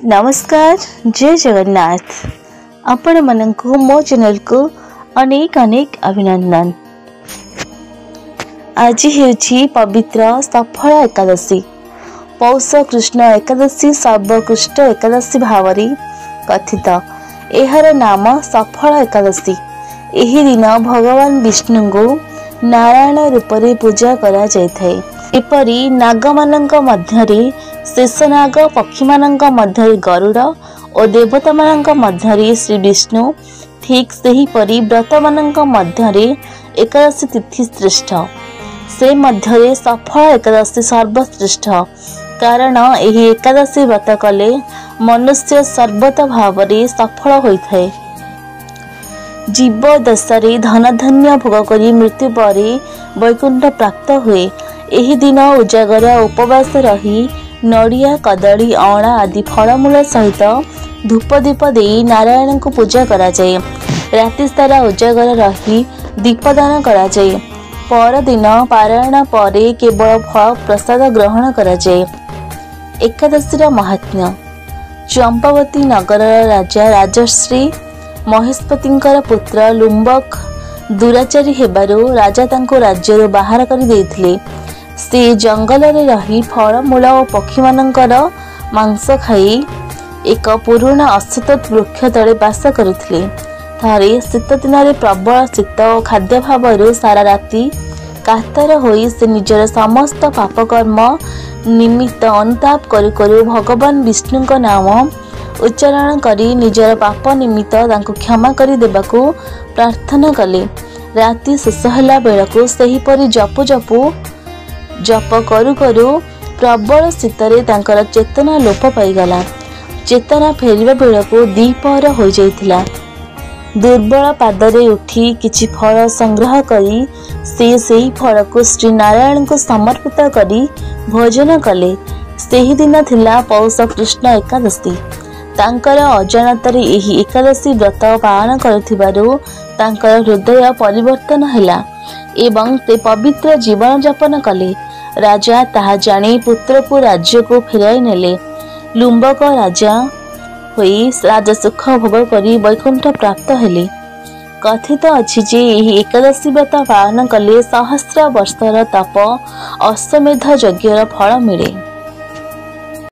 नमस्कार जय जगन्नाथ आपण मनंकु मो चैनल को अनेक अनेक अभिनंदन। आज हेउछि पवित्र सफल एकादशी। पौष कृष्ण एकादशी सर्वोत्कृष्ट एकादशी भावरी कथित। एहार नाम सफल एकादशी। एही दिन भगवान विष्णु को नारायण रूप में पूजा करा जायथाय। एपरी नाग मानक मध्यरे शेषनाग, पक्षी मानक मध्यरे गरुड़ और देवता मानक मध्यरे श्री विष्णु, ठीक सही परी व्रत मानक मध्यरे एकादशी तिथि श्रेष्ठ। से मध्यरे सफल एकादशी सर्वश्रेष्ठ, कारण एही एकादशी व्रत कले मनुष्य सर्वत भावरे सफल होइथाय। जीव दशारे धनधान्य भोग करी मृत्यु पर वैकुंठ प्राप्त हुए। एही दिन उजागर उपवास रही नड़िया, कदली, अणा आदि फलमूल सहित धूप दीप दे नारायण को पूजा करा जाए। राति सारा उजागर रही दीपदान करा जाए। पर दिन पारायण पर केवल फल प्रसाद ग्रहण करा जाए। एकादशीर महात्म्य। चंपावती नगर राजा राजश्री महेशपतिंकर पुत्र लुम्बक दुराचारी हेबारु राजा तांको राज्यରୁ बाहर कर देइथिले। से जंगल रे रही फलमूल और पक्षी मानकर मांस खाई एक पुराणा अश्वत्थ वृक्ष तले बास करुथिले। थारे शीत दिन रे प्रबल शीत और खाद्य भाव सारा राति कातर होई से निजर समस्त पापकर्म निमित्त अनुताप करू भगवान विष्णु का नाम उच्चारण करी निजर पाप निमित्त तांको क्षमा करी देबाकू प्रार्थना कले। राति शेष होला बेलकू सही परी जप करू करू प्रबल शीतरे तांकर चेतना लोप पाईगला। चेतना फेरिबा बेलकू दीपहर हो जाइथिला। दुर्बल पादरे उठी किछि फल संग्रह करी सेही फल को श्री नारायण को समर्पित करी भोजन कले। सेही दिन थिला पौष कृष्ण एकादशी। तांकर अजाणतारे एही एकादशी व्रत पालन करुथिबारु तांकर हृदय परिवर्तन हैला एवं ते पवित्र जीवन यापन कले। राजा ताहा जानी पुत्र को राज्य को फेराई नेले। लुम्बक राजा होई राजा सुख भोग करी वैकुंठ प्राप्त हेले। कथित अछि जे एही एकादशी व्रत पालन कले सहस्र वर्षर तप अश्वमेध यज्ञर फल मिले।